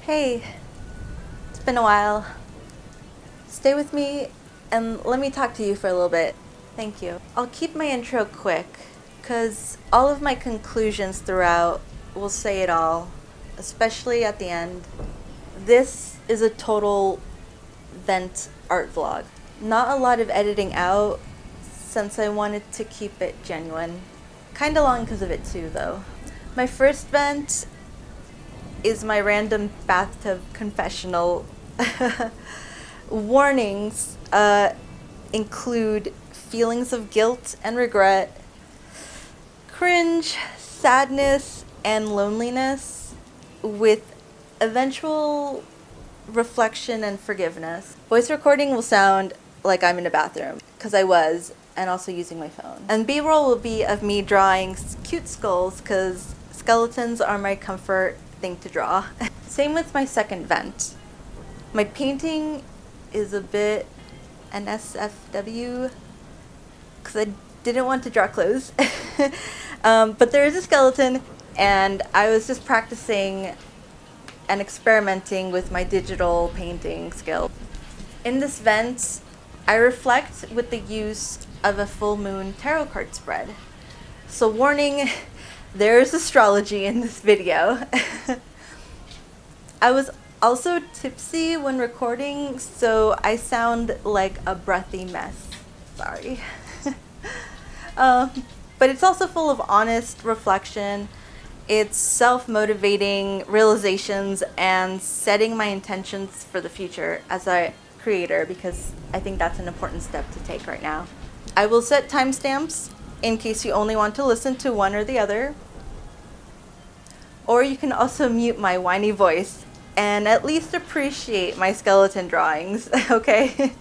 Hey, it's been a while. Stay with me and let me talk to you for a little bit. Thank you. I'll keep my intro quick, because all of my conclusions throughout will say it all, especially at the end. This is a total vent art vlog. Not a lot of editing out, since I wanted to keep it genuine. Kinda long because of it too, though. My first vent is my random bathtub confessional. Warnings include feelings of guilt and regret, cringe, sadness, and loneliness, with eventual reflection and forgiveness. Voice recording will sound like I'm in a bathroom, because I was, and also using my phone. And B-roll will be of me drawing cute skulls, because skeletons are my comfort thing to draw. Same with my second vent. My painting is a bit an SFW, because I didn't want to draw clothes. But there is a skeleton, and I was just practicing and experimenting with my digital painting skill. In this vent, I reflect with the use of a full moon tarot card spread. So warning, there's astrology in this video. I was also tipsy when recording, so I sound like a breathy mess. Sorry. But it's also full of honest reflection. It's self-motivating realizations and setting my intentions for the future as a creator, because I think that's an important step to take right now. I will set timestamps in case you only want to listen to one or the other. Or you can also mute my whiny voice and at least appreciate my skeleton drawings, okay?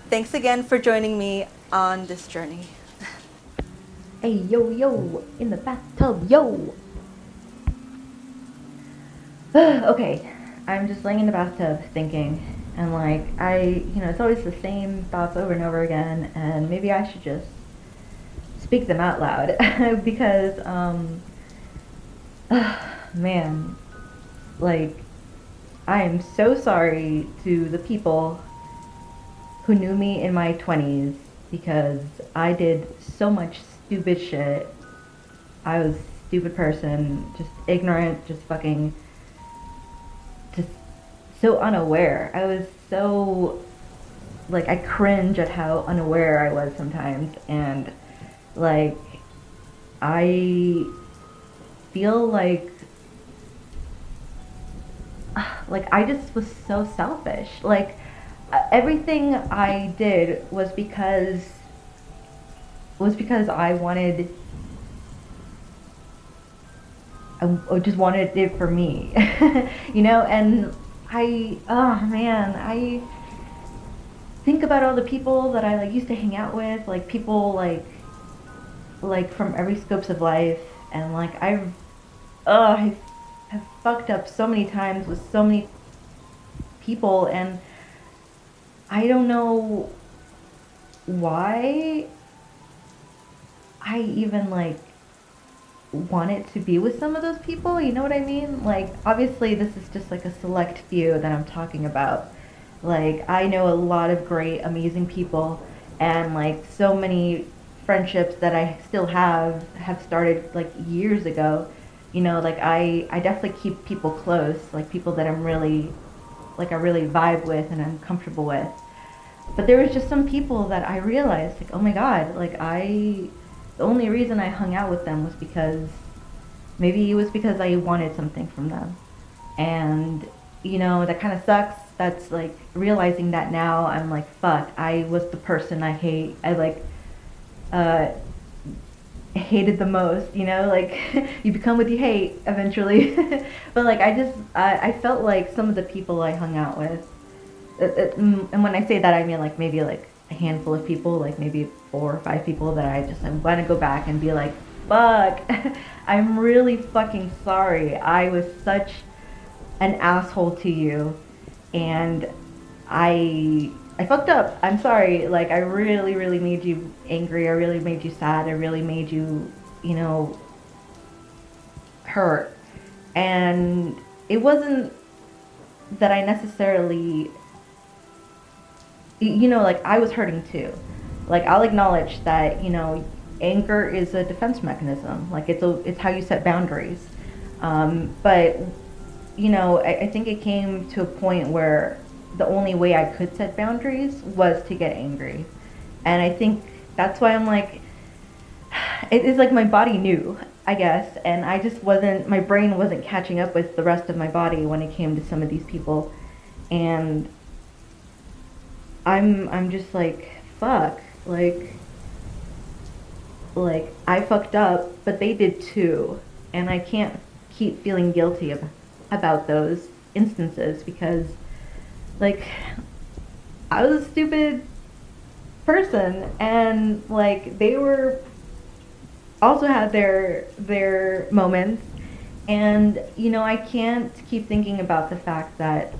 Thanks again for joining me on this journey. Hey, yo, yo, in the bathtub, yo! Okay, I'm just laying in the bathtub thinking, and it's always the same thoughts over and over again, and maybe I should just speak them out loud, because, man, I am so sorry to the people who knew me in my 20s, because I did so much stupid shit. I was a stupid person, just ignorant, just so unaware. I was so, I cringe at how unaware I was sometimes, and, I feel I just was so selfish. Everything I did was because I just wanted it for me, and I think about all the people that I used to hang out with, people from every scopes of life, and I have fucked up so many times with so many people, and I don't know why I even wanted to be with some of those people, you know what I mean? Obviously this is just a select few that I'm talking about. I know a lot of great, amazing people, and so many friendships that I still have started years ago. I definitely keep people close, people that I'm really I really vibe with and I'm comfortable with. But there was just some people that I realized, oh my god, the only reason I hung out with them was because, maybe it was because I wanted something from them. And, that kind of sucks. That's realizing that now, I'm fuck, I was the person I hated the most, you become what you hate eventually. But I felt some of the people I hung out with, and when I say that, I mean maybe a handful of people, maybe 4 or 5 people that I want to go back and be fuck, I'm really fucking sorry. I was such an asshole to you, and I fucked up. I'm sorry. I really, really made you angry. I really made you sad. I really made you, hurt. And it wasn't that I necessarily, you know, like I was hurting too. Like I'll acknowledge that, you know, anger is a defense mechanism. Like it's how you set boundaries. But you know, I think it came to a point where the only way I could set boundaries was to get angry. And I think that's why I'm like, it is like my body knew, I guess, and I just wasn't, my brain wasn't catching up with the rest of my body when it came to some of these people. And I'm just like, fuck, like I fucked up, but they did too. And I can't keep feeling guilty about those instances because like I was a stupid person and like they were also had their moments. And you know, I can't keep thinking about the fact that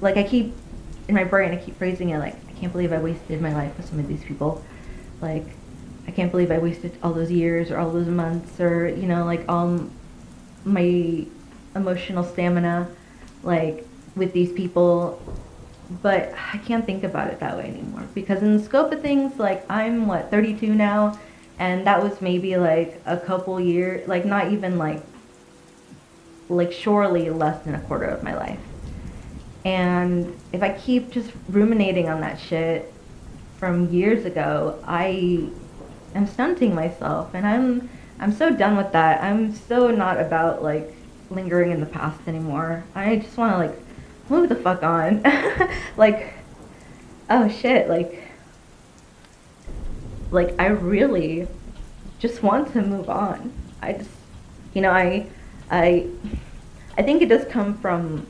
like I keep in my brain I keep phrasing it like I can't believe I wasted my life with some of these people. Like I can't believe I wasted all those years or all those months or you know like my emotional stamina like with these people. But I can't think about it that way anymore because in the scope of things like I'm what 32 now, and that was maybe like a couple years, like not even like surely less than a quarter of my life. And if I keep just ruminating on that shit from years ago, I am stunting myself, and I'm so done with that. I'm so not about like lingering in the past anymore. I just want to like move the fuck on. Like oh shit, like I really just want to move on. I just you know, I I think it does come from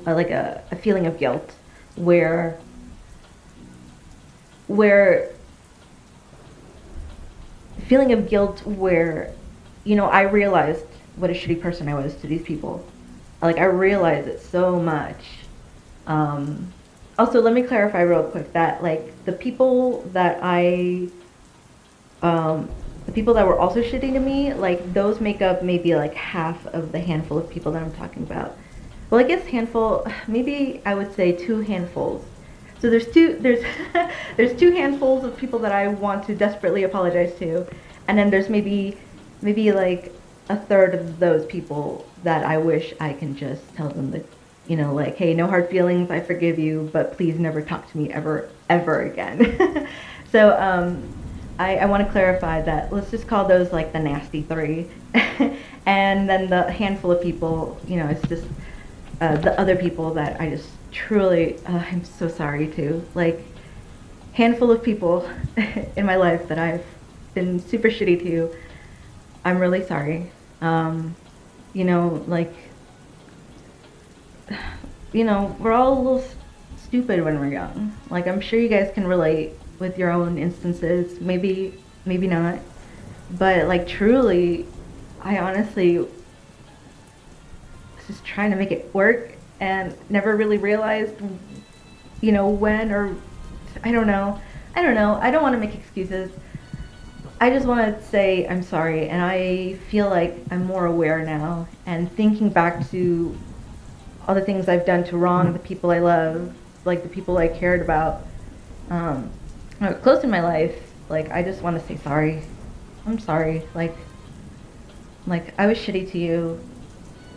like a feeling of guilt where where feeling of guilt where you know I realized what a shitty person I was to these people. Like I realized it so much. Um, Also, let me clarify real quick that like um, the people that were also shitty to me, like those make up maybe like half of the handful of people that I'm talking about. Well, I guess handful, maybe I would say two handfuls. So there's there's two handfuls of people that I want to desperately apologize to, and then there's maybe like a third of those people that I wish I can just tell them that, you know, like, hey, no hard feelings, I forgive you, but please never talk to me ever again. So I want to clarify that. Let's just call those like the nasty three, and then the handful of people, you know, it's just the other people that I just truly, I'm so sorry to. Like, handful of people in my life that I've been super shitty to. I'm really sorry. You know, like, you know, we're all a little stupid when we're young. Like, I'm sure you guys can relate with your own instances. Maybe not. But, like, truly, I honestly was just trying to make it work and never really realized, you know, when or I don't know. I don't know. I don't want to make excuses. I just want to say I'm sorry, and I feel like I'm more aware now. And thinking back to all the things I've done to wrong the people I love, like the people I cared about, close in my life, like I just want to say sorry. I'm sorry. Like I was shitty to you.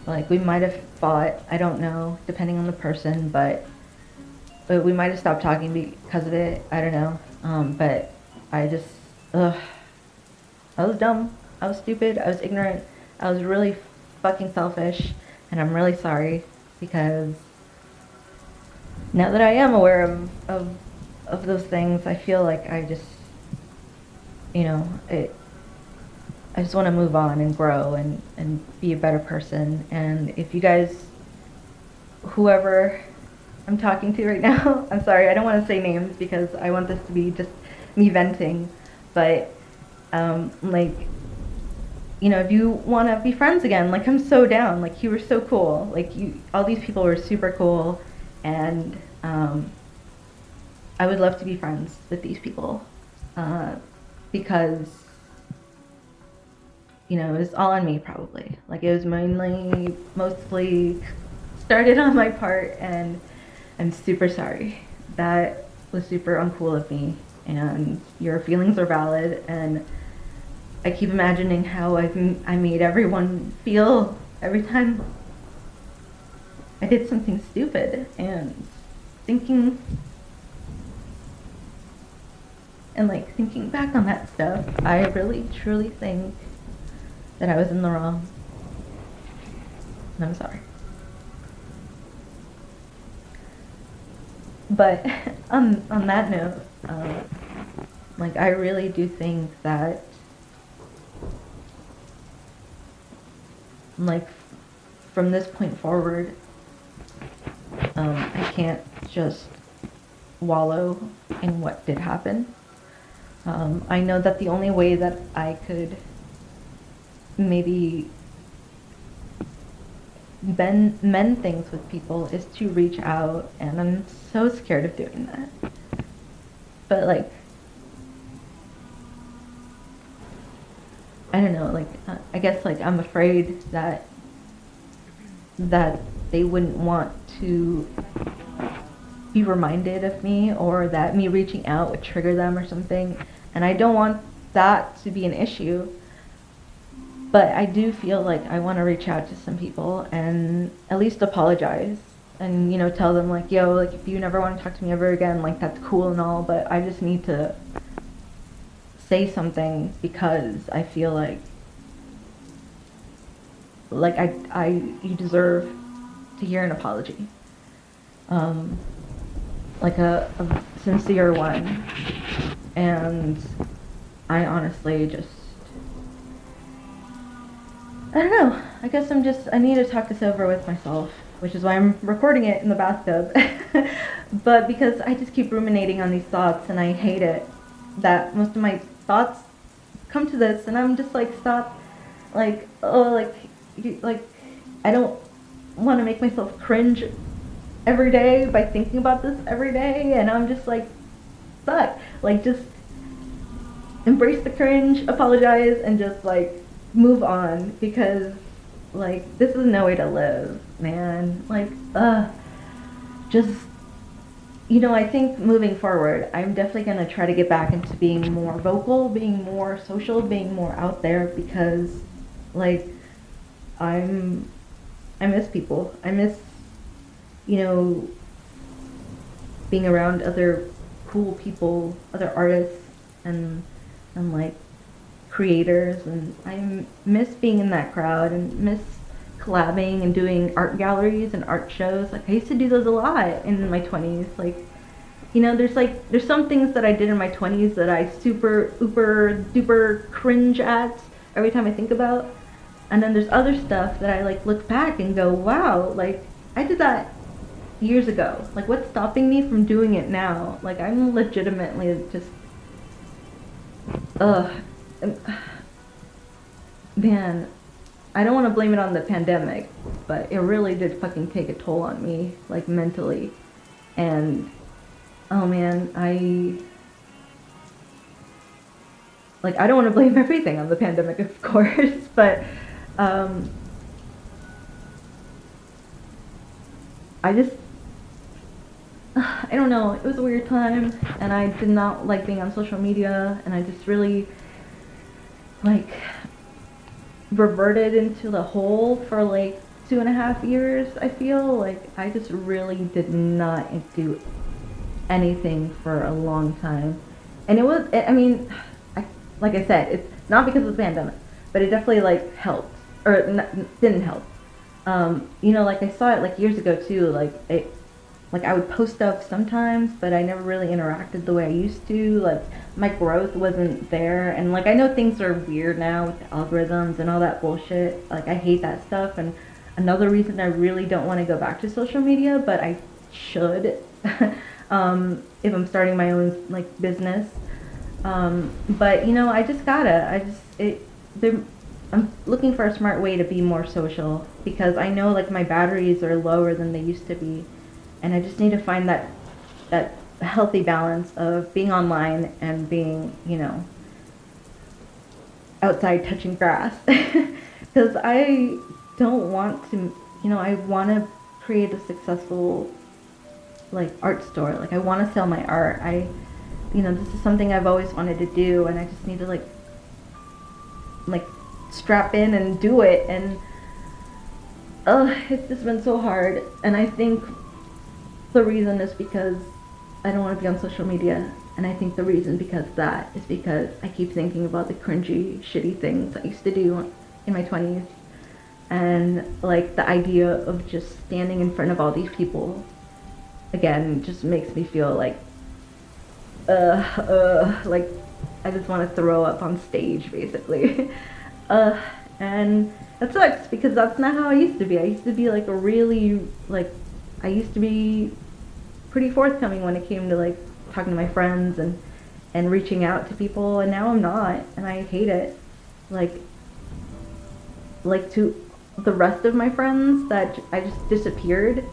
Like we might have fought. I don't know, depending on the person, but we might have stopped talking because of it. I don't know. But I just, ugh. I was dumb. I was stupid. I was ignorant. I was really fucking selfish, and I'm really sorry because now that I am aware of those things, I feel like I just, you know, I just want to move on and grow and be a better person. And if you guys, whoever I'm talking to right now, I'm sorry, I don't want to say names because I want this to be just me venting, but like, you know, if you want to be friends again, like I'm so down. Like you were so cool. Like all these people were super cool, and I would love to be friends with these people because it was all on me probably. Like it was mostly started on my part, and I'm super sorry. That was super uncool of me, and your feelings are valid, and I keep imagining how I made everyone feel every time I did something stupid, and thinking thinking back on that stuff, I really truly think that I was in the wrong, and I'm sorry. But on that note, I really do think that like from this point forward, I can't just wallow in what did happen. I know that the only way that I could maybe mend things with people is to reach out, and I'm so scared of doing that. But I don't know, I guess I'm afraid that they wouldn't want to be reminded of me, or that me reaching out would trigger them or something, and I don't want that to be an issue. But I do feel like I want to reach out to some people and at least apologize, and tell them yo, if you never want to talk to me ever again, that's cool and all, but I just need to say something, because I feel like you deserve to hear an apology, a sincere one. And I honestly just, I don't know. I guess I need to talk this over with myself, which is why I'm recording it in the bathtub. But because I just keep ruminating on these thoughts, and I hate it that most of my thoughts come to this, and I'm just stop, I don't want to make myself cringe every day by thinking about this every day, and I'm just fuck, just embrace the cringe, apologize, and just move on, because this is no way to live, man. Just I think moving forward, I'm definitely gonna try to get back into being more vocal, being more social, being more out there, because I miss people. I miss being around other cool people, other artists, and creators, and I miss being in that crowd, and miss collabing and doing art galleries and art shows. I used to do those a lot in my 20s. There's some things that I did in my 20s that I super uber duper cringe at every time I think about, and then there's other stuff that I look back and go, wow, I did that years ago. What's stopping me from doing it now? I'm legitimately just ugh. Man, I don't want to blame it on the pandemic, but it really did fucking take a toll on me, mentally. And oh man, I don't want to blame everything on the pandemic, of course, but I just I don't know, it was a weird time, and I did not like being on social media, and I just really reverted into the hole for 2.5 years. I feel I just really did not do anything for a long time, and it was, I mean, like I said, it's not because of the pandemic, but it definitely helped, or didn't help. I saw it years ago too. I would post stuff sometimes, but I never really interacted the way I used to. My growth wasn't there, and I know things are weird now with the algorithms and all that bullshit. I hate that stuff, and another reason I really don't want to go back to social media, but I should, if I'm starting my own business. But I'm looking for a smart way to be more social, because I know my batteries are lower than they used to be. And I just need to find that healthy balance of being online and being, outside touching grass. Because I don't want to, I want to create a successful like art store. Like I want to sell my art. This is something I've always wanted to do, and I just need to like strap in and do it. And it's just been so hard. And I think the reason is because I don't want to be on social media. And I think the reason because that is because I keep thinking about the cringy, shitty things I used to do in my 20s. And like the idea of just standing in front of all these people again just makes me feel like like I just want to throw up on stage basically. And that sucks because that's not how I used to be. I used to be like I used to be pretty forthcoming when it came to like talking to my friends and reaching out to people, and now I'm not, and I hate it. Like to the rest of my friends that I just disappeared.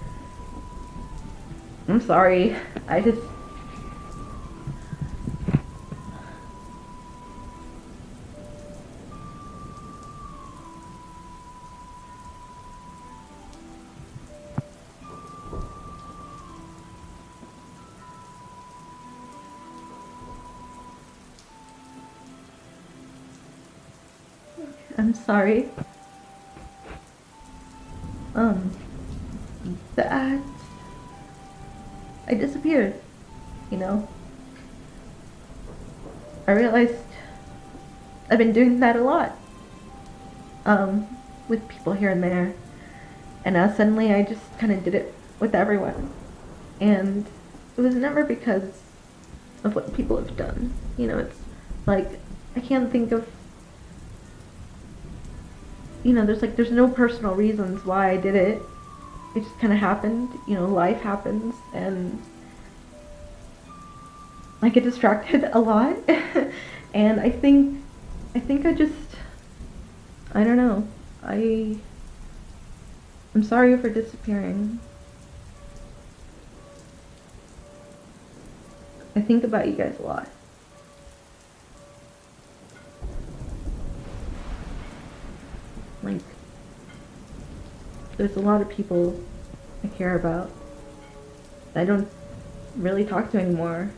I'm sorry. I'm sorry. That I disappeared, you know. I realized I've been doing that a lot, with people here and there, and now suddenly I just kind of did it with everyone, and it was never because of what people have done. It's like I can't think of. There's no personal reasons why I did it. It just kind of happened. Life happens, and I get distracted a lot. And I think I don't know. I'm sorry for disappearing. I think about you guys a lot. Like, there's a lot of people I care about that I don't really talk to anymore.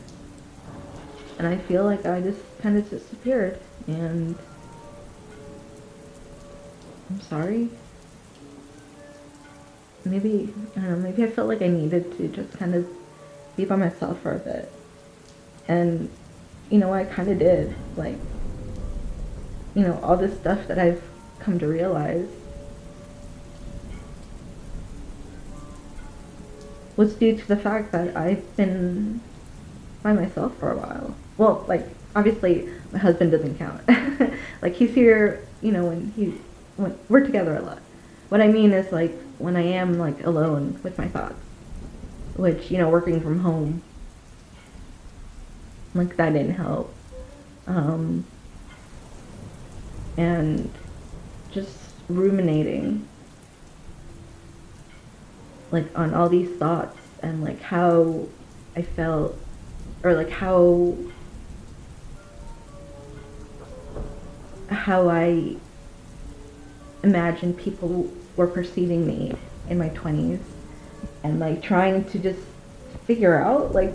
And I feel like I just kind of disappeared. And I'm sorry. Maybe, I don't know, maybe I felt like I needed to just kind of be by myself for a bit. And, I kind of did. Like, all this stuff that I've come to realize was due to the fact that I've been by myself for a while. Well, like, obviously my husband doesn't count. Like, he's here, when we're together a lot. What I mean is, like, when I am like alone with my thoughts, which, working from home, like, that didn't help. And just ruminating like on all these thoughts and like how I felt, or like how I imagined people were perceiving me in my 20s, and like trying to just figure out like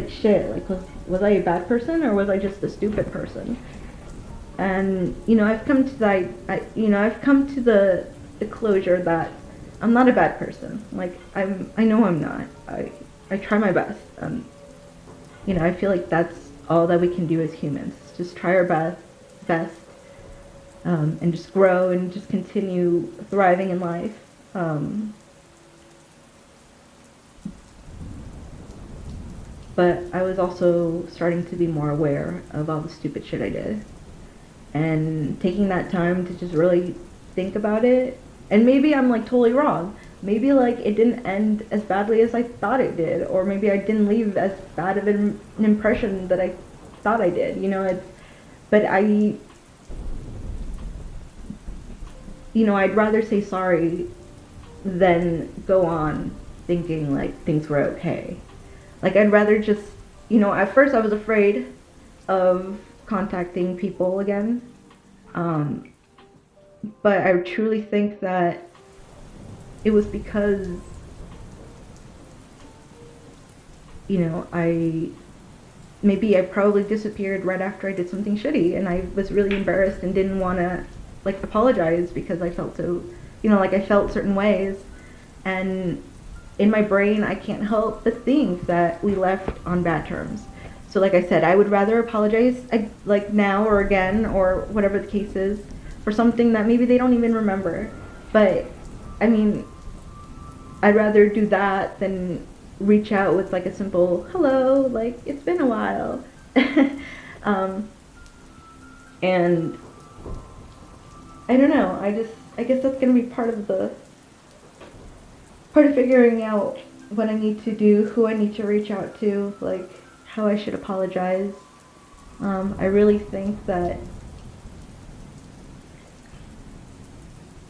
shit, like was I a bad person or was I just a stupid person? And I've come to the closure that I'm not a bad person. Like, I know I'm not. I try my best. I feel like that's all that we can do as humans. Just try our best, and just grow and just continue thriving in life. But I was also starting to be more aware of all the stupid shit I did. And taking that time to just really think about it. And maybe I'm like totally wrong. Maybe like it didn't end as badly as I thought it did. Or maybe I didn't leave as bad of an impression that I thought I did. But I'd rather say sorry than go on thinking like things were okay. Like, I'd rather just, at first I was afraid of contacting people again, Um, but I truly think that it was because, I probably disappeared right after I did something shitty, and I was really embarrassed and didn't want to like apologize because I felt so, like I felt certain ways, and in my brain I can't help but think that we left on bad terms. So like I said, I would rather apologize like now or again or whatever the case is for something that maybe they don't even remember. But I mean, I'd rather do that than reach out with like a simple hello, like it's been a while. um, and I don't know. I guess that's gonna be part of figuring out what I need to do, who I need to reach out to, like how I should apologize. I really think that,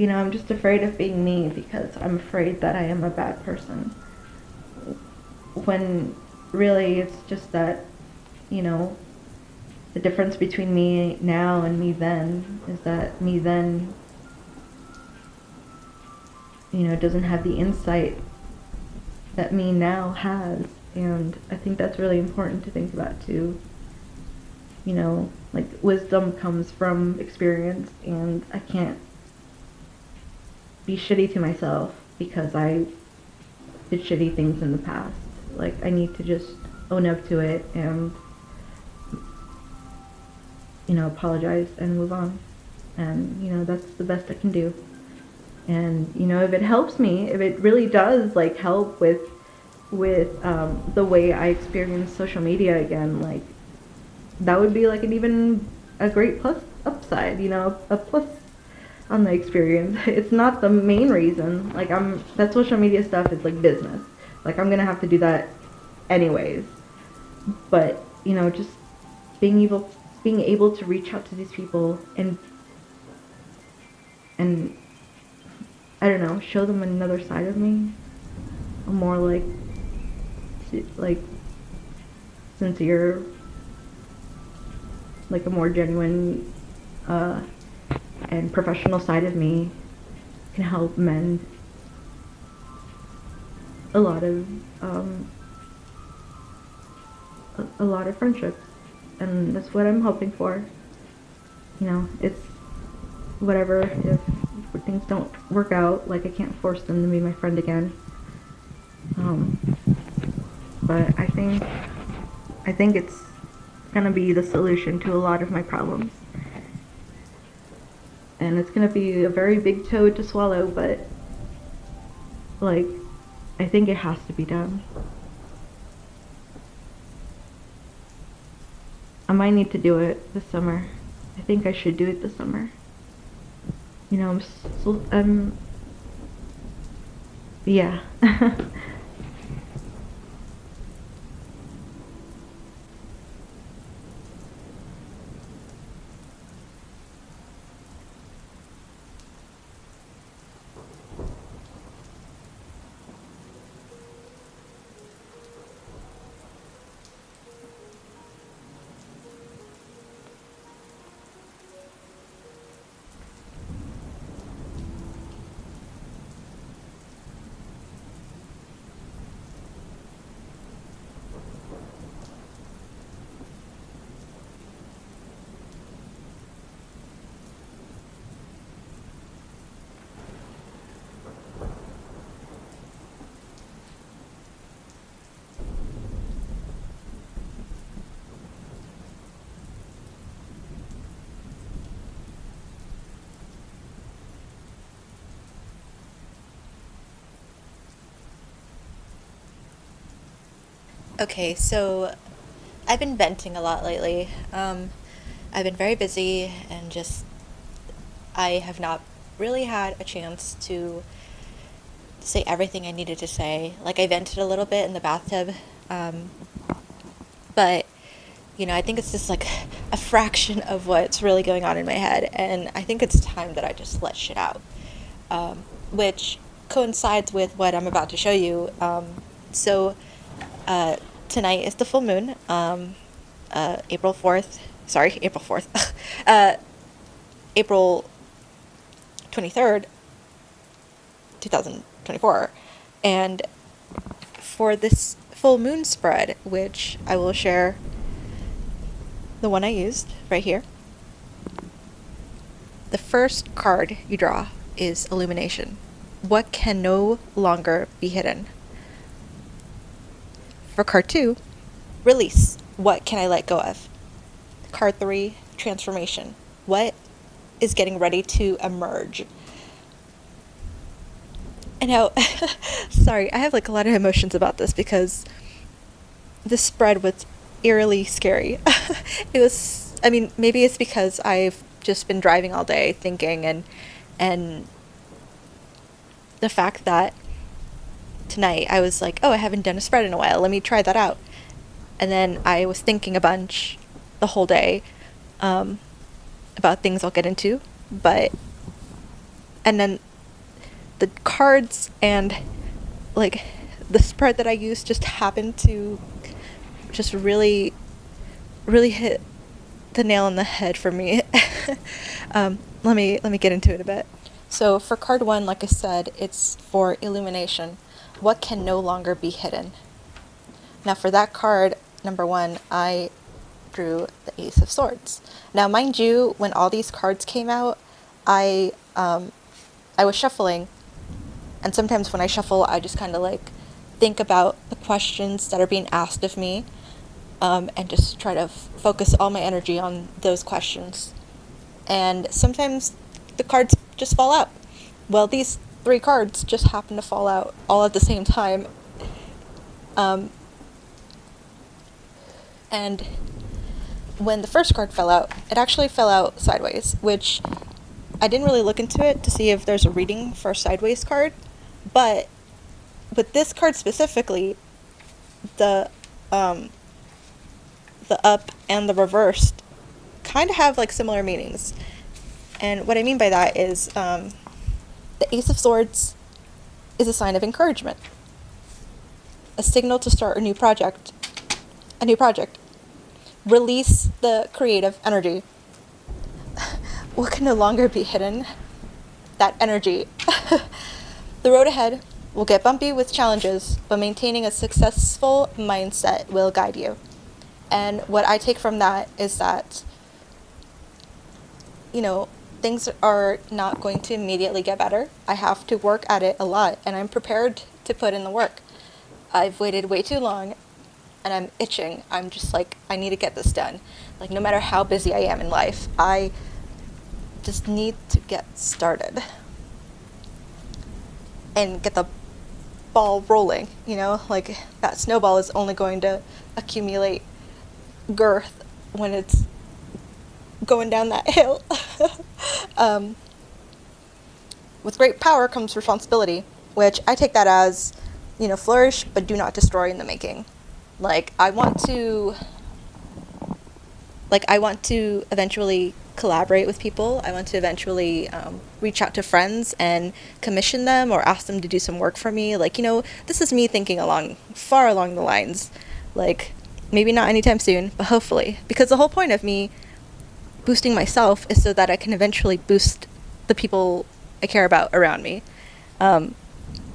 I'm just afraid of being me because I'm afraid that I am a bad person. When really it's just that, you know, the difference between me now and me then is that me then, doesn't have the insight that me now has. And I think that's really important to think about too. Like wisdom comes from experience, and I can't be shitty to myself because I did shitty things in the past. Like I need to just own up to it and apologize and move on. And that's the best I can do. And if it helps me, if it really does like help with the way I experience social media again, like that would be like an even a great plus upside, a plus on the experience. It's not the main reason. Like that social media stuff is like business. Like I'm gonna have to do that anyways. But just being able to reach out to these people and I don't know, show them another side of me, a more like sincere, like a more genuine and professional side of me can help mend a lot of a lot of friendships, and that's what I'm hoping for. It's whatever if things don't work out. Like I can't force them to be my friend again. But I think it's gonna be the solution to a lot of my problems. And it's gonna be a very big toad to swallow, but like I think it has to be done. I might need to do it this summer. I think I should do it this summer. Yeah. Okay, so I've been venting a lot lately. I've been very busy and just I have not really had a chance to say everything I needed to say. Like I vented a little bit in the bathtub, um, but I think it's just like a fraction of what's really going on in my head, and I think it's time that I just let shit out, which coincides with what I'm about to show you. So uh, tonight is the full moon, April 4th. Sorry, April 4th. uh, April 23rd, 2024. And for this full moon spread, which I will share the one I used right here, the first card you draw is Illumination. What can no longer be hidden? For card 2, Release. What can I let go of? Card 3, Transformation. What is getting ready to emerge? And now, sorry, I have like a lot of emotions about this because this spread was eerily scary. It was, I mean, maybe it's because I've just been driving all day thinking, and the fact that tonight I was like, oh, I haven't done a spread in a while, let me try that out. And then I was thinking a bunch the whole day about things I'll get into, and then the cards and like the spread that I used just happened to just really, really hit the nail on the head for me. Let me get into it a bit. So for card 1, like I said, it's for Illumination. What can no longer be hidden? Now for that card, number 1, I drew the Ace of Swords. Now mind you, when all these cards came out, I was shuffling, and sometimes when I shuffle, I just kind of like think about the questions that are being asked of me, and just try to focus all my energy on those questions. And sometimes the cards just fall out. Well, these 3 cards just happen to fall out all at the same time. And when the first card fell out, it actually fell out sideways, which I didn't really look into it to see if there's a reading for a sideways card. But with this card specifically, the up and the reversed kind of have like similar meanings. And what I mean by that is the Ace of Swords is a sign of encouragement, a signal to start a new project. Release the creative energy. What can no longer be hidden? That energy. The road ahead will get bumpy with challenges, but maintaining a successful mindset will guide you. And what I take from that is that, things are not going to immediately get better. I have to work at it a lot, and I'm prepared to put in the work. I've waited way too long, and I'm itching. I'm just like, I need to get this done. Like, no matter how busy I am in life, I just need to get started and get the ball rolling, like that snowball is only going to accumulate girth when it's going down that hill. With great power comes responsibility, which I take that as, flourish but do not destroy in the making. I want to eventually collaborate with people. I want to eventually reach out to friends and commission them or ask them to do some work for me. This is me thinking far along the lines. Maybe not anytime soon, but hopefully. Because the whole point of me boosting myself is so that I can eventually boost the people I care about around me.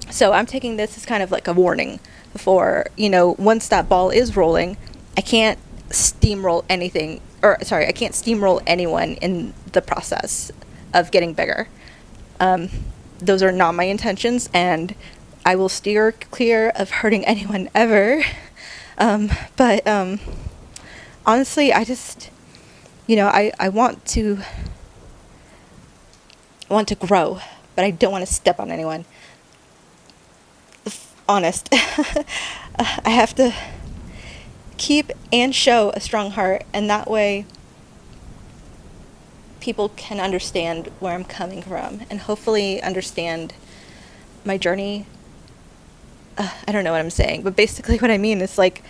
So I'm taking this as kind of like a warning for, once that ball is rolling, I can't steamroll anyone in the process of getting bigger. Those are not my intentions, and I will steer clear of hurting anyone ever. But honestly, I just, I want to grow, but I don't want to step on anyone. Honest. I have to keep and show a strong heart, and that way people can understand where I'm coming from and hopefully understand my journey. I don't know what I'm saying, but basically what I mean is like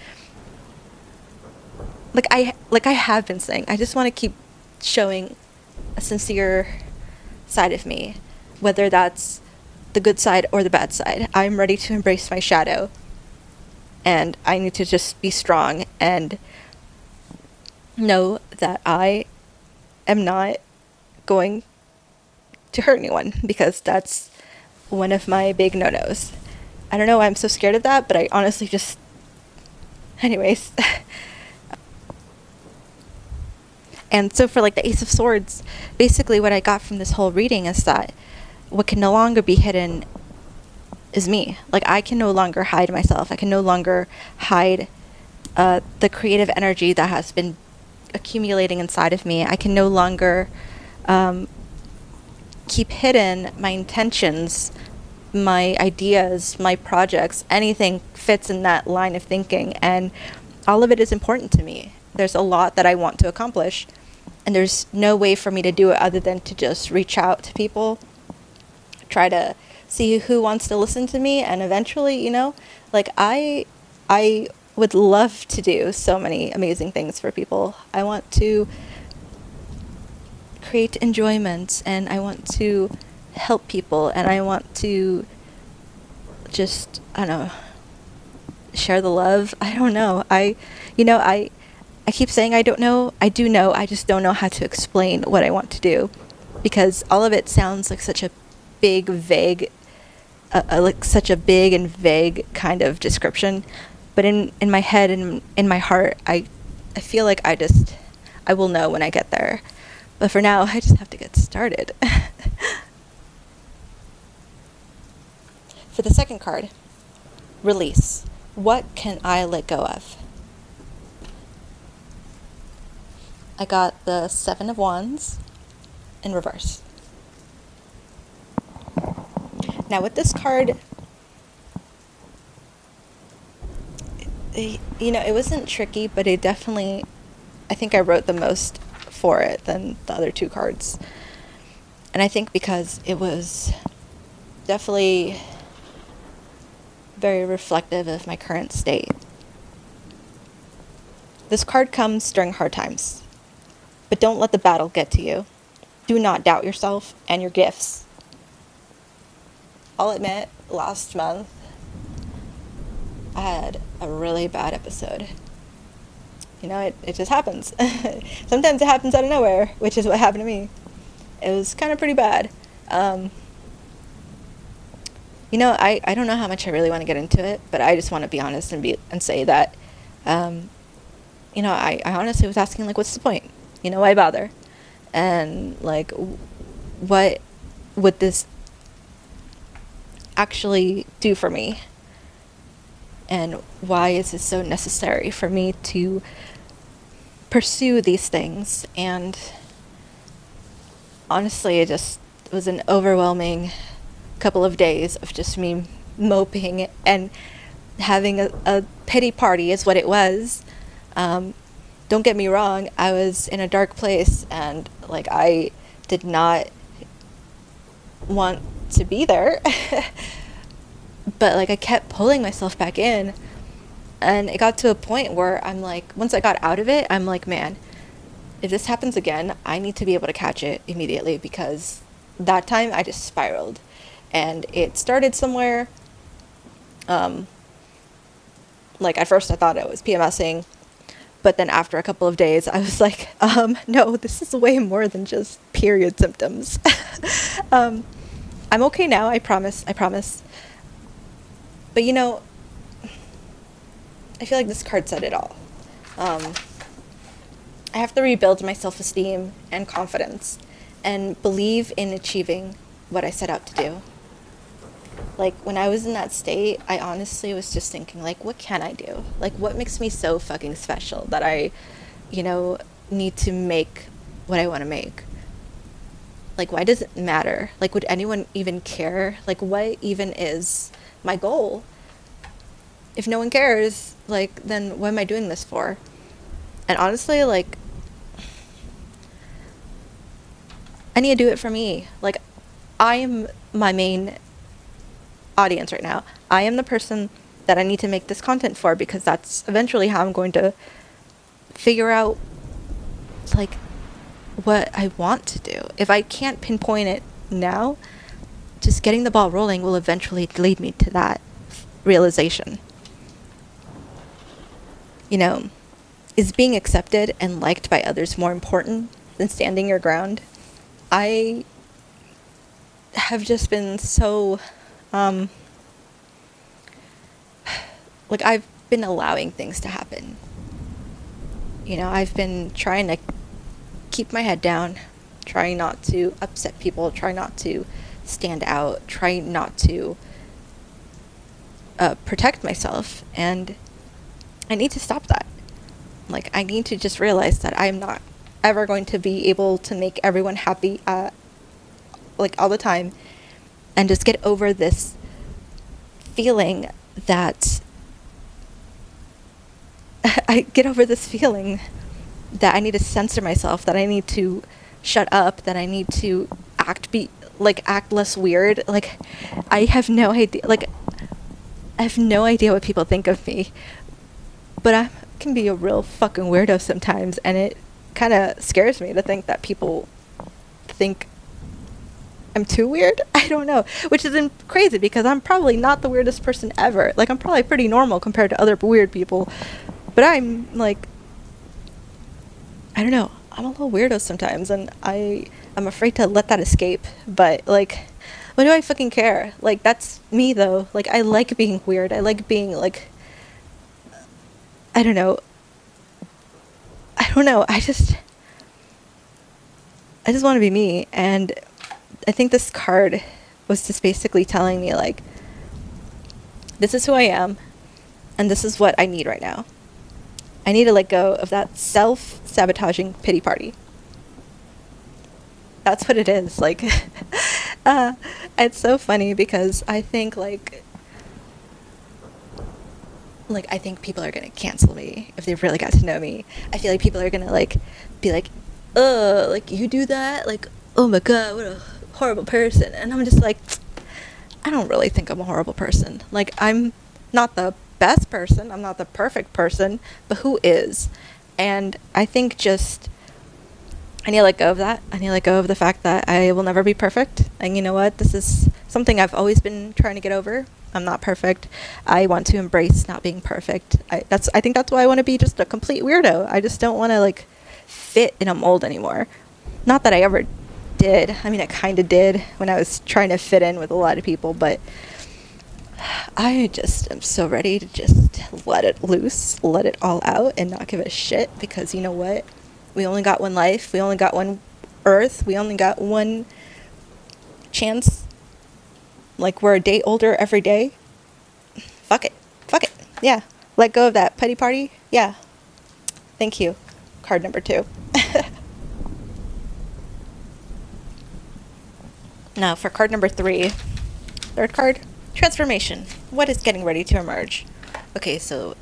I have been saying, I just want to keep showing a sincere side of me, whether that's the good side or the bad side. I'm ready to embrace my shadow, and I need to just be strong and know that I am not going to hurt anyone, because that's one of my big no-nos. I don't know why I'm so scared of that, but I honestly just... Anyways. And so for like the Ace of Swords, basically what I got from this whole reading is that what can no longer be hidden is me. Like, I can no longer hide myself. I can no longer hide the creative energy that has been accumulating inside of me. I can no longer keep hidden my intentions, my ideas, my projects. Anything fits in that line of thinking, and all of it is important to me. There's a lot that I want to accomplish, and there's no way for me to do it other than to just reach out to people, try to see who wants to listen to me, and eventually, like, I would love to do so many amazing things for people. I want to create enjoyment, and I want to help people, and I want to just, I don't know, share the love. I don't know. I keep saying I don't know. I do know. I just don't know how to explain what I want to do, because all of it sounds like such a big, vague, like such a big and vague kind of description. But in my head and in my heart, I feel like I will know when I get there. But for now, I just have to get started. For the second card, release. What can I let go of? I got the Seven of Wands in reverse. Now with this card, it wasn't tricky, but it definitely, I think I wrote the most for it than the other two cards. And I think because it was definitely very reflective of my current state. This card comes during hard times, but don't let the battle get to you. Do not doubt yourself and your gifts. I'll admit, last month, I had a really bad episode. It just happens. Sometimes it happens out of nowhere, which is what happened to me. It was kind of pretty bad. I don't know how much I really want to get into it, but I just want to be honest and say that, I honestly was asking, like, what's the point? Why bother? And, like, what would this actually do for me? And why is it so necessary for me to pursue these things? And honestly, it was an overwhelming couple of days of just me moping and having a pity party is what it was. Don't get me wrong, I was in a dark place, and like, I did not want to be there. But like, I kept pulling myself back in, and it got to a point where I'm like, once I got out of it, I'm like, man, if this happens again, I need to be able to catch it immediately, because that time I just spiraled. And it started somewhere, like, at first I thought I was PMSing, but then after a couple of days, I was like, no, this is way more than just period symptoms. I'm okay now, I promise. But I feel like this card said it all. I have to rebuild my self-esteem and confidence and believe in achieving what I set out to do. Like, when I was in that state, I honestly was just thinking, like, what can I do? Like, what makes me so fucking special that I, need to make what I want to make? Like, why does it matter? Like, would anyone even care? Like, what even is my goal? If no one cares, like, then what am I doing this for? And honestly, like, I need to do it for me. Like, I am my main audience right now. I am the person that I need to make this content for, because that's eventually how I'm going to figure out, like, what I want to do. If I can't pinpoint it now, just getting the ball rolling will eventually lead me to that realization. Is being accepted and liked by others more important than standing your ground? I have just been so, um, like, I've been allowing things to happen. You know, I've been trying to keep my head down, try not to upset people, try not to stand out, try not to protect myself, and I need to stop that. Like, I need to just realize that I'm not ever going to be able to make everyone happy, like, all the time, and just get over this feeling that I get over this feeling that I need to censor myself, that I need to shut up, that I need to act less weird. Like, I have no idea. Like, I have no idea what people think of me, but I can be a real fucking weirdo sometimes, and it kind of scares me to think that people think I'm too weird. I don't know, which is crazy because I'm probably not the weirdest person ever. Like, I'm probably pretty normal compared to other weird people, but I'm like, I don't know. I'm a little weirdo sometimes, and I'm afraid to let that escape. But like, what do I fucking care? Like, that's me though. Like, I like being weird. I like being like, I don't know. I don't know. I just want to be me, and I think this card was just basically telling me like, this is who I am, and this is what I need right now. I need to let go of that self-sabotaging pity party. That's what it is. Like, it's so funny because I think I think people are gonna cancel me if they really got to know me. I feel like people are gonna like be like, "Oh, like you do that? Like, oh my god, what a horrible person." And I'm just like, I don't really think I'm a horrible person. Like, I'm not the best person, I'm not the perfect person, but who is? And I think just I need to let go of that. I need to let go of the fact that I will never be perfect. And you know what? This is something I've always been trying to get over. I'm not perfect. I want to embrace not being perfect. I think that's why I want to be just a complete weirdo. I just don't want to like fit in a mold anymore. Not that I ever did. I mean, I kind of did when I was trying to fit in with a lot of people, but I just am so ready to just let it loose, let it all out, and not give a shit, because you know what? We only got one life. We only got one earth. We only got one chance. Like, we're a day older every day. Fuck it. Fuck it. Yeah. Let go of that petty party. Yeah. Thank you. Card number 2. Now, for card number 3, third card, transformation. What is getting ready to emerge? Okay, so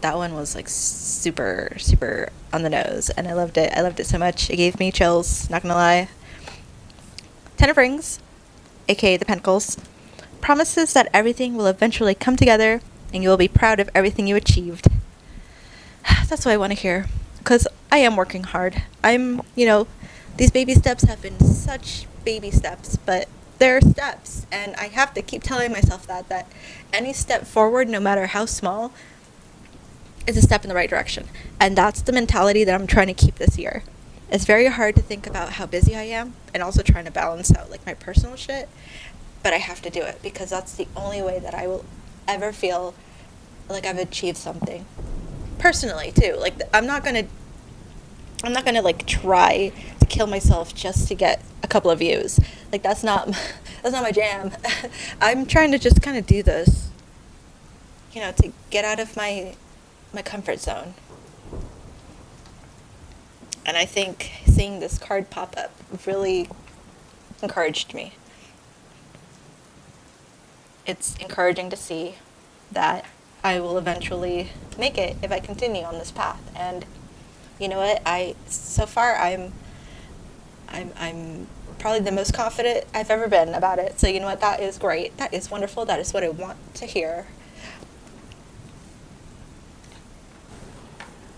that one was like super, super on the nose, and I loved it. I loved it so much. It gave me chills, not gonna lie. 10 of Rings, aka the Pentacles, promises that everything will eventually come together and you will be proud of everything you achieved. That's what I want to hear, because I am working hard. These baby steps have been such baby steps, but they're steps, and I have to keep telling myself that any step forward, no matter how small, is a step in the right direction. And that's the mentality that I'm trying to keep this year. It's very hard to think about how busy I am and also trying to balance out like my personal shit, but I have to do it because that's the only way that I will ever feel like I've achieved something. Personally too. Like, I'm not gonna like try to kill myself just to get a couple of views. Like, that's not my jam. I'm trying to just kind of do this, to get out of my comfort zone. And I think seeing this card pop up really encouraged me. It's encouraging to see that I will eventually make it if I continue on this path. And you know what? So far I'm probably the most confident I've ever been about it. So you know what? That is great. That is wonderful. That is what I want to hear.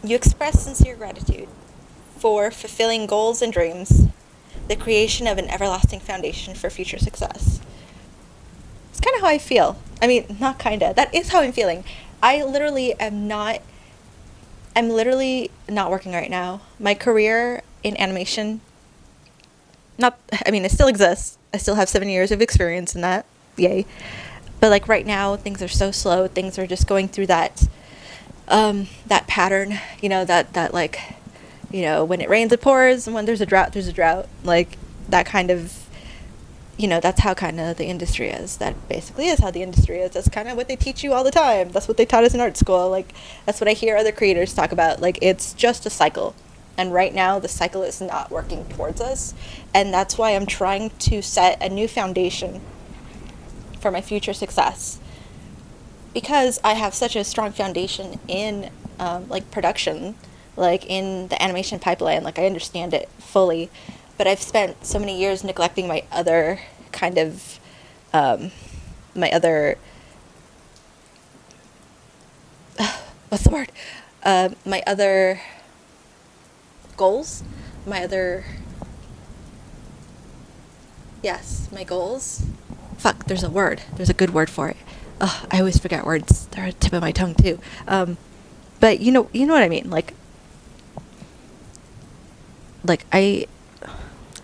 You express sincere gratitude for fulfilling goals and dreams, the creation of an everlasting foundation for future success. It's kind of how I feel. I mean, not kind of. That is how I'm feeling. I'm literally not working right now. My career in animation not, I mean, it still exists. I still have 7 years of experience in that. Yay. But like right now, things are so slow. Things are just going through that pattern, that like, when it rains, it pours, and when there's a drought. Like that kind of, that's how kind of the industry is. That basically is how the industry is. That's kind of what they teach you all the time. That's what they taught us in art school. Like, that's what I hear other creators talk about. Like, it's just a cycle. And right now, the cycle is not working towards us. And that's why I'm trying to set a new foundation for my future success. Because I have such a strong foundation in, like, production, like, in the animation pipeline. Like, I understand it fully. But I've spent so many years neglecting my other kind of, what's the word? My other goals, my goals. Fuck, there's a good word for it. Ugh, I always forget words. They're at the tip of my tongue too. But you know what I mean? Like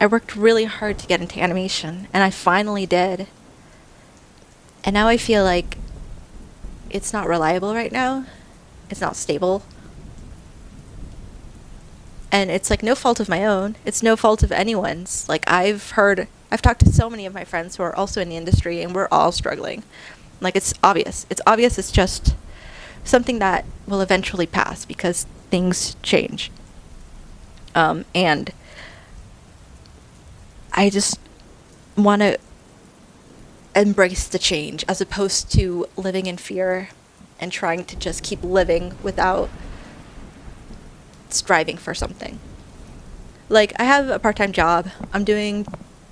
I worked really hard to get into animation, and I finally did. And now I feel like it's not reliable right now. It's not stable. And it's like no fault of my own. It's no fault of anyone's. Like I've talked to so many of my friends who are also in the industry, and we're all struggling. Like it's obvious. It's just something that will eventually pass because things change. And I just want to embrace the change as opposed to living in fear and trying to just keep living without striving for something. Like, I have a part-time job. I'm doing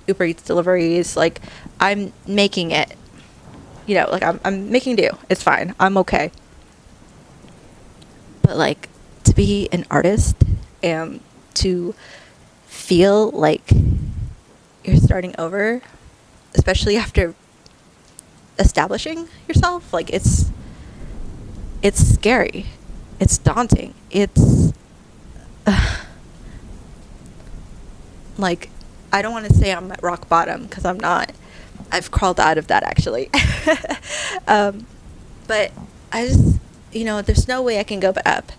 Uber Eats deliveries. Like, I'm making it. Like, I'm making do. It's fine. I'm okay. But, like, to be an artist and to feel like you're starting over, especially after establishing yourself, like, it's scary. It's daunting. It's like, I don't want to say I'm at rock bottom because I'm not. I've crawled out of that actually. But I just, there's no way I can go but up.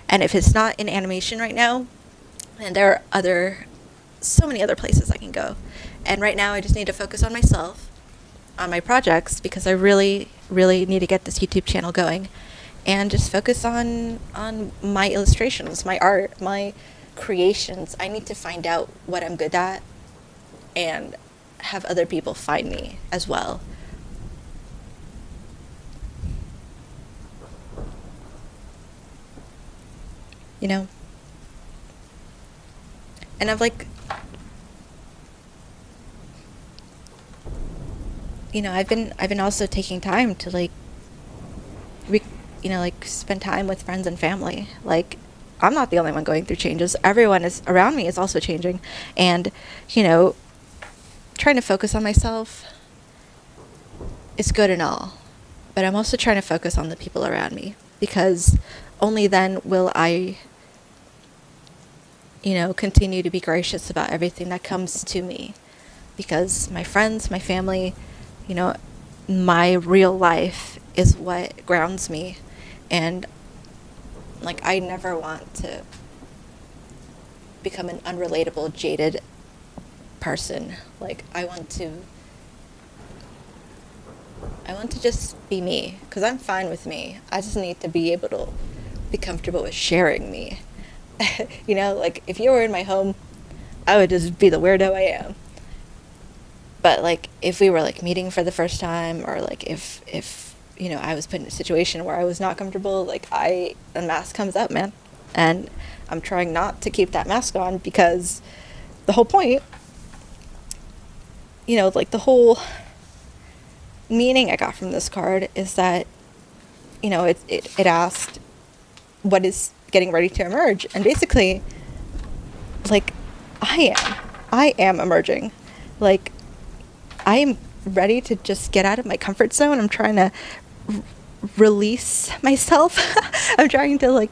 And if it's not in animation right now, then there are so many other places I can go. And right now I just need to focus on myself, on my projects, because I really, really need to get this YouTube channel going. And just focus on my illustrations, my art, my creations. I need to find out what I'm good at and have other people find me as well. And I've I've been also taking time to spend time with friends and family. Like, I'm not the only one going through changes. Everyone is around me is also changing. And, trying to focus on myself is good and all. But I'm also trying to focus on the people around me, because only then will I, continue to be gracious about everything that comes to me. Because my friends, my family, my real life is what grounds me. And like, I never want to become an unrelatable, jaded person. Like, I want to just be me, because I'm fine with me. I just need to be able to be comfortable with sharing me. Like, if you were in my home, I would just be the weirdo I am. But like, if we were like meeting for the first time, or like if I was put in a situation where I was not comfortable, like, the mask comes up, man. And I'm trying not to keep that mask on, because the whole point, like, the whole meaning I got from this card is that, it asked, what is getting ready to emerge? And basically, like, I am emerging. Like, I am ready to just get out of my comfort zone. I'm trying to release myself. I'm trying to, like,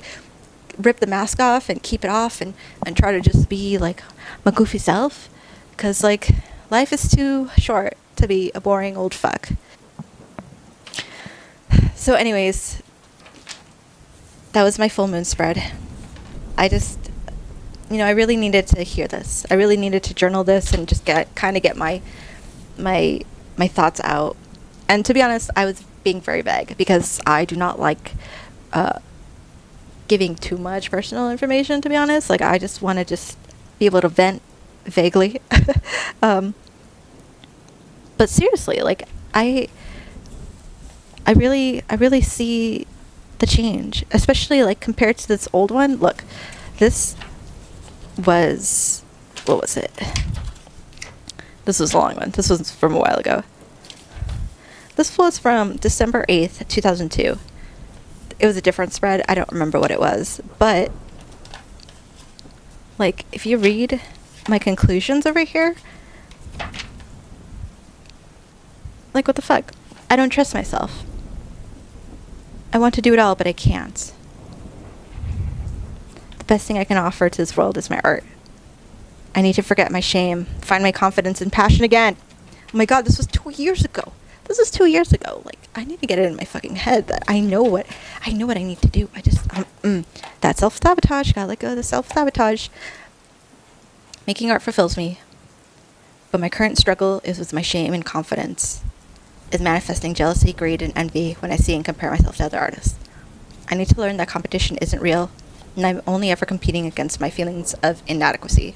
rip the mask off and keep it off and try to just be, like, my goofy self. Because, like, life is too short to be a boring old fuck. So, anyways, that was my full moon spread. I just, I really needed to hear this. I really needed to journal this and just get my thoughts out. And to be honest, I was being very vague because I do not like giving too much personal information, to be honest. Like, I just want to just be able to vent vaguely. But seriously, like, I really see the change, especially like compared to this old one. Look, this was, what was it? This was a long one. This was from a while ago. This was from December 8th, 2002. It was a different spread. I don't remember what it was. But, like, if you read my conclusions over here, like, what the fuck? I don't trust myself. I want to do it all, but I can't. The best thing I can offer to this world is my art. I need to forget my shame, find my confidence and passion again. Oh my god, this was 2 years ago. This is 2 years ago. Like, I need to get it in my fucking head that I know what I need to do. I just, that self-sabotage, gotta let go of the self-sabotage. Making art fulfills me. But my current struggle is with my shame and confidence. Is manifesting jealousy, greed, and envy when I see and compare myself to other artists. I need to learn that competition isn't real, and I'm only ever competing against my feelings of inadequacy.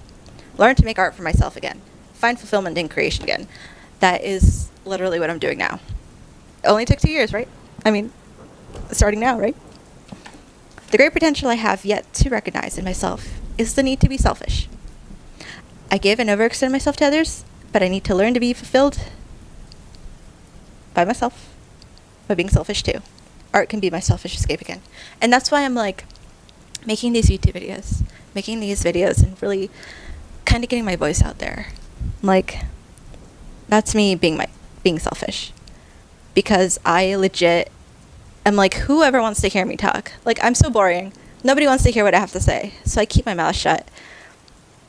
Learn to make art for myself again. Find fulfillment in creation again. That is literally what I'm doing now. It only took 2 years, right? I mean, starting now, right? The great potential I have yet to recognize in myself is the need to be selfish. I give and overextend myself to others, but I need to learn to be fulfilled by myself, by being selfish too. Art can be my selfish escape again. And that's why I'm like making these YouTube videos, and really kind of getting my voice out there. Like, that's me being selfish. Because I legit am like, whoever wants to hear me talk. Like, I'm so boring. Nobody wants to hear what I have to say. So I keep my mouth shut.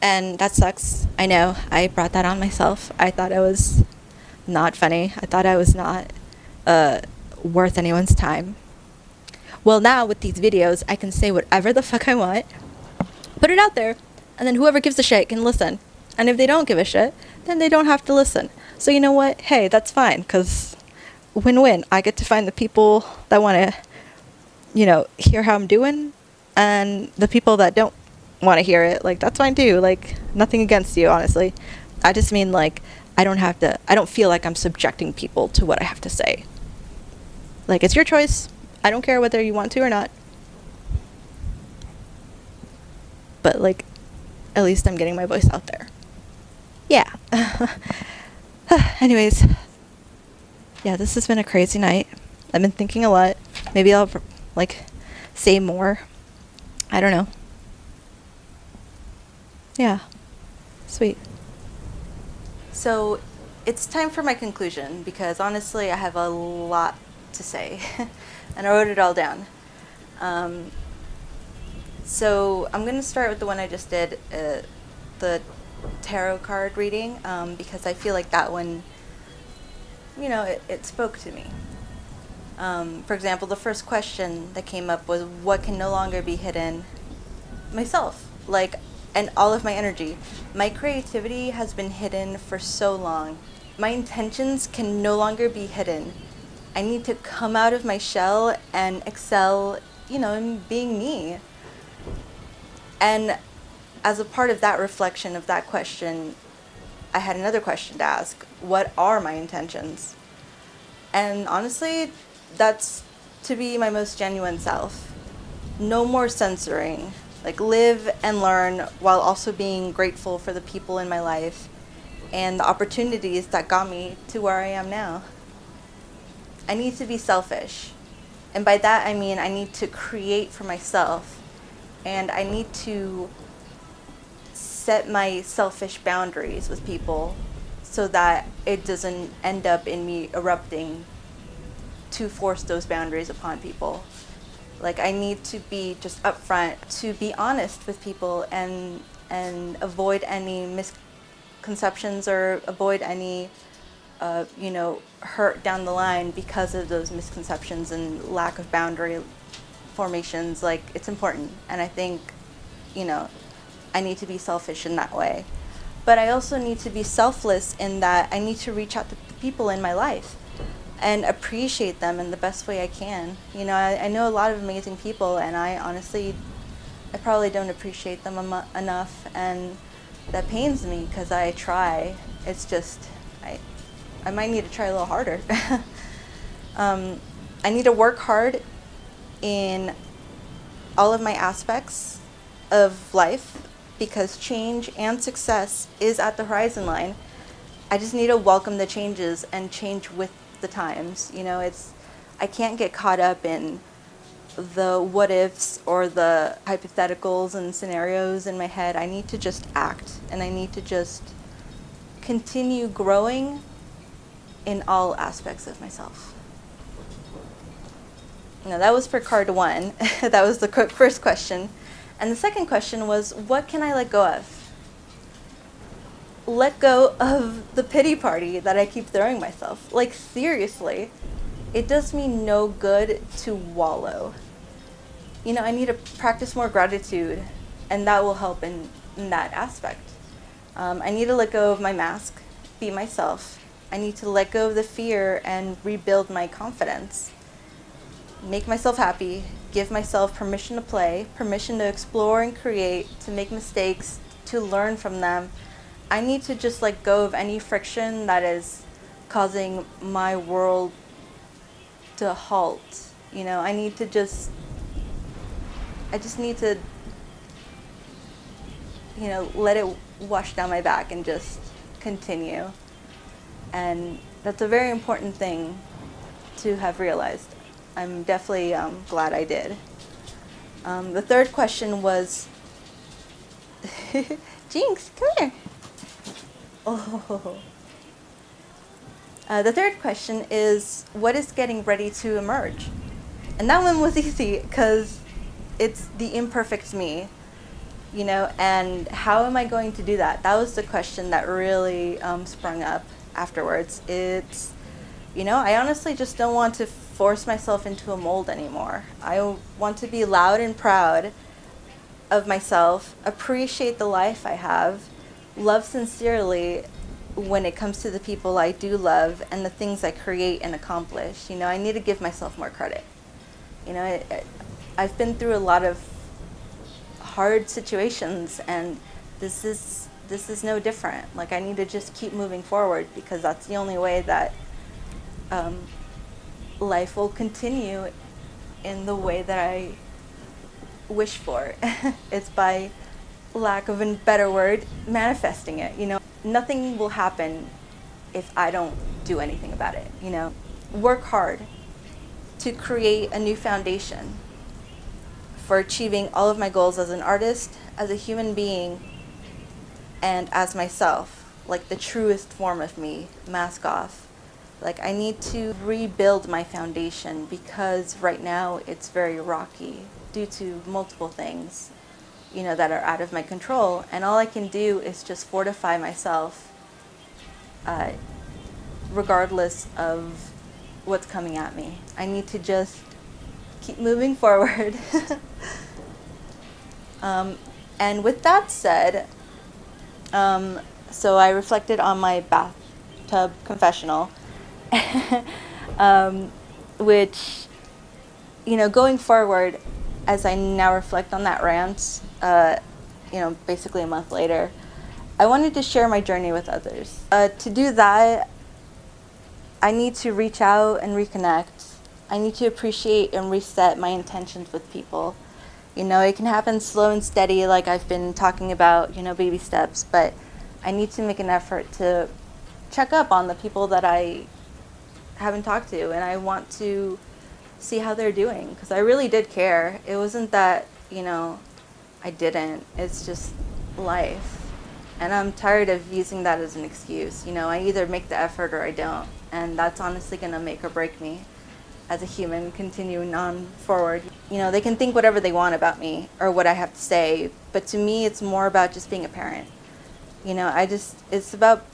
And that sucks. I know. I brought that on myself. I thought I was not funny. I thought I was not worth anyone's time. Well, now with these videos, I can say whatever the fuck I want, put it out there, and then whoever gives a shit can listen. And if they don't give a shit, then they don't have to listen. So you know what? Hey, that's fine, because win-win. I get to find the people that want to, hear how I'm doing, and the people that don't want to hear it, like, that's fine too. Like, nothing against you, honestly. I just mean, like, I don't feel like I'm subjecting people to what I have to say. Like, it's your choice. I don't care whether you want to or not. But, like, at least I'm getting my voice out there. Yeah. Anyways. Yeah, this has been a crazy night. I've been thinking a lot. Maybe I'll, like, say more. I don't know. Yeah. Sweet. So, it's time for my conclusion, because honestly, I have a lot to say. And I wrote it all down. So, I'm going to start with the one I just did, the tarot card reading, because I feel like that one, it spoke to me. For example, the first question that came up was, what can no longer be hidden? Myself. Like, and all of my energy. My creativity has been hidden for so long. My intentions can no longer be hidden. I need to come out of my shell and excel, in being me. And as a part of that reflection of that question, I had another question to ask. What are my intentions? And honestly, that's to be my most genuine self. No more censoring. Like, live and learn while also being grateful for the people in my life and the opportunities that got me to where I am now. I need to be selfish. And by that, I mean I need to create for myself. And I need to set my selfish boundaries with people so that it doesn't end up in me erupting to force those boundaries upon people. Like, I need to be just upfront, to be honest with people and avoid any misconceptions or avoid any, hurt down the line because of those misconceptions and lack of boundary formations. Like, it's important. And I think, you know, I need to be selfish in that way. But I also need to be selfless in that I need to reach out to the people in my life and appreciate them in the best way I can. You know, I know a lot of amazing people, and I probably don't appreciate them enough, and that pains me because I try. It's just, I might need to try a little harder. I need to work hard in all of my aspects of life because change and success is at the horizon line. I just need to welcome the changes and change with the times. You know, I can't get caught up in the what ifs or the hypotheticals and scenarios in my head. I need to just act, and I need to just continue growing in all aspects of myself. Now, that was for card 1. That was the first question. And the second question was, what can I let go of? Let go of the pity party that I keep throwing myself. Like, seriously, it does me no good to wallow. You know, I need to practice more gratitude, and that will help in that aspect. I need to let go of my mask, be myself. I need to let go of the fear and rebuild my confidence. Make myself happy, give myself permission to play, permission to explore and create, to make mistakes, to learn from them. I need to just let go of any friction that is causing my world to halt. You know, I just need to, let it wash down my back and just continue. And that's a very important thing to have realized. I'm definitely glad I did. The third question was, Jinx, come here. Oh. The third question is, what is getting ready to emerge? And that one was easy because it's the imperfect me, and how am I going to do that? That was the question that really sprung up afterwards. It's, I honestly just don't want to force myself into a mold anymore. I want to be loud and proud of myself, appreciate the life I have, love sincerely when it comes to the people I do love and the things I create and accomplish. I need to give myself more credit. I've been through a lot of hard situations, and this is no different. Like, I need to just keep moving forward because that's the only way that life will continue in the way that I wish for. It's by lack of a better word, manifesting it. Nothing will happen if I don't do anything about it. Work hard to create a new foundation for achieving all of my goals as an artist, as a human being, and as myself, like the truest form of me, mask off. Like, I need to rebuild my foundation because right now it's very rocky due to multiple things, that are out of my control. And all I can do is just fortify myself, regardless of what's coming at me. I need to just keep moving forward. And with that said, so I reflected on my bathtub confessional, which, going forward, as I now reflect on that rant, basically a month later, I wanted to share my journey with others. To do that, I need to reach out and reconnect. I need to appreciate and reset my intentions with people. It can happen slow and steady, like I've been talking about, baby steps, but I need to make an effort to check up on the people that I haven't talked to, and I want to see how they're doing, because I really did care. It wasn't that, I didn't. It's just life. And I'm tired of using that as an excuse. I either make the effort or I don't. And that's honestly going to make or break me as a human continuing on forward. They can think whatever they want about me or what I have to say, but to me it's more about just being a parent. It's about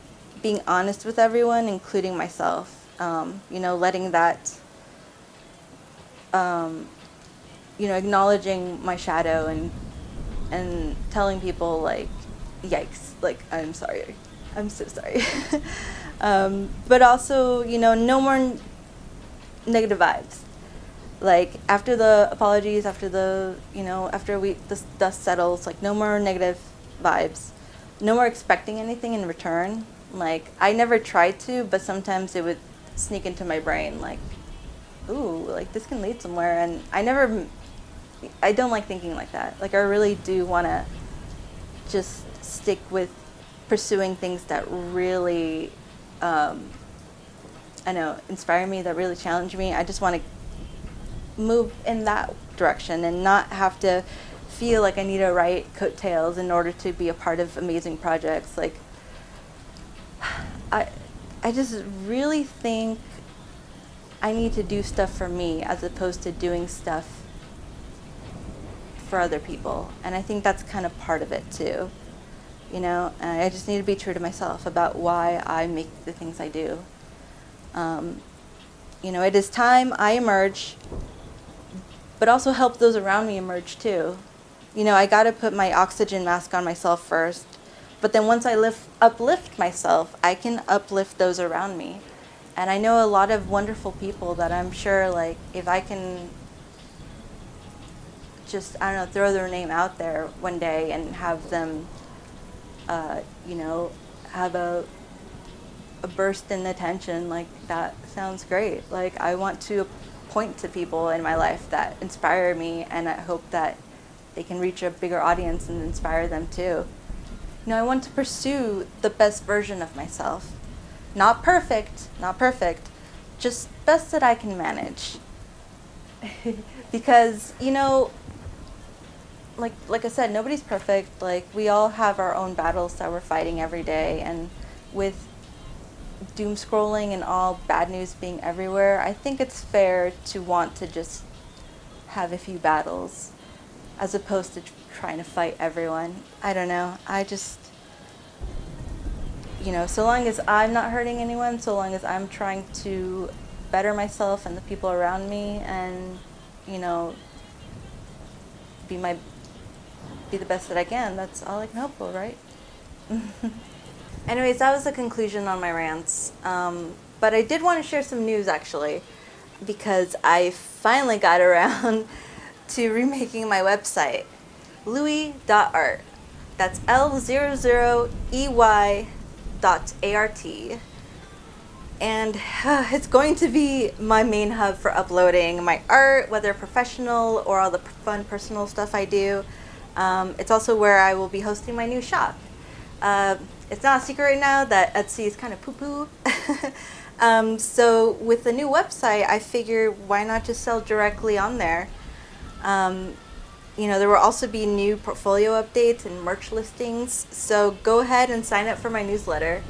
being honest with everyone, including myself. Letting that, acknowledging my shadow and telling people like, yikes, like, I'm sorry. I'm so sorry. But also, no more negative vibes. Like, after the apologies, after the dust settles, like, no more negative vibes. No more expecting anything in return. Like, I never tried to, but sometimes it would sneak into my brain, like, ooh, like, this can lead somewhere. And I don't like thinking like that. Like, I really do want to just stick with pursuing things that really, inspire me, that really challenge me. I just want to move in that direction and not have to feel like I need to write coattails in order to be a part of amazing projects. Like, I just really think I need to do stuff for me as opposed to doing stuff for other people. And I think that's kind of part of it too. And I just need to be true to myself about why I make the things I do. It is time I emerge, but also help those around me emerge too. I got to put my oxygen mask on myself first, but then once I uplift myself, I can uplift those around me. And I know a lot of wonderful people that I'm sure, like, if I can just, I don't know, throw their name out there one day and have them, have a burst in attention, like, that sounds great. Like, I want to point to people in my life that inspire me, and I hope that they can reach a bigger audience and inspire them too. I want to pursue the best version of myself. Not perfect, just best that I can manage. Because, like I said, nobody's perfect. Like, we all have our own battles that we're fighting every day, and with doom scrolling and all bad news being everywhere, I think it's fair to want to just have a few battles as opposed to trying to fight everyone. I don't know. I just, so long as I'm not hurting anyone, so long as I'm trying to better myself and the people around me and, be the best that I can, that's all I can hope for, right? Anyways, that was the conclusion on my rants. But I did want to share some news, actually, because I finally got around to remaking my website, louis.art. That's L00EY.art. And it's going to be my main hub for uploading my art, whether professional or all the fun personal stuff I do. It's also where I will be hosting my new shop. It's not a secret right now that Etsy is kind of poo-poo. So with the new website, I figured why not just sell directly on there? There will also be new portfolio updates and merch listings. So go ahead and sign up for my newsletter.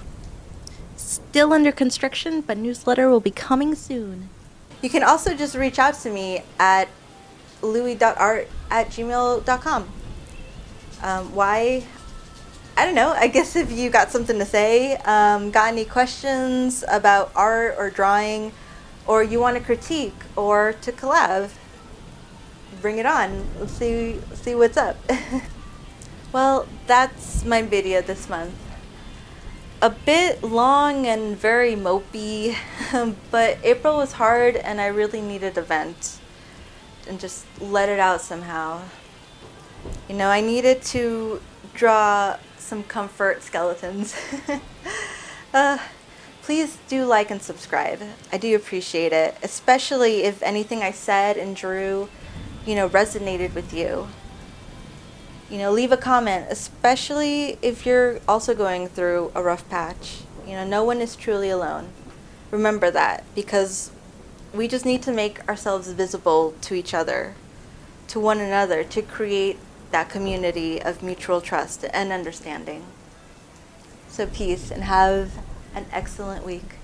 Still under construction, but newsletter will be coming soon. You can also just reach out to me at louis.art@gmail.com. Why? I don't know. I guess if you got something to say, got any questions about art or drawing, or you want to critique or to collab, bring it on. Let's see what's up. Well, that's my video this month. A bit long and very mopey, but April was hard and I really needed a vent and just let it out somehow. I needed to draw some comfort skeletons. Please do like and subscribe. I do appreciate it, especially if anything I said and drew, resonated with you. Leave a comment, especially if you're also going through a rough patch. No one is truly alone. Remember that, because we just need to make ourselves visible to each other, to one another, to create that community of mutual trust and understanding. So peace and have an excellent week.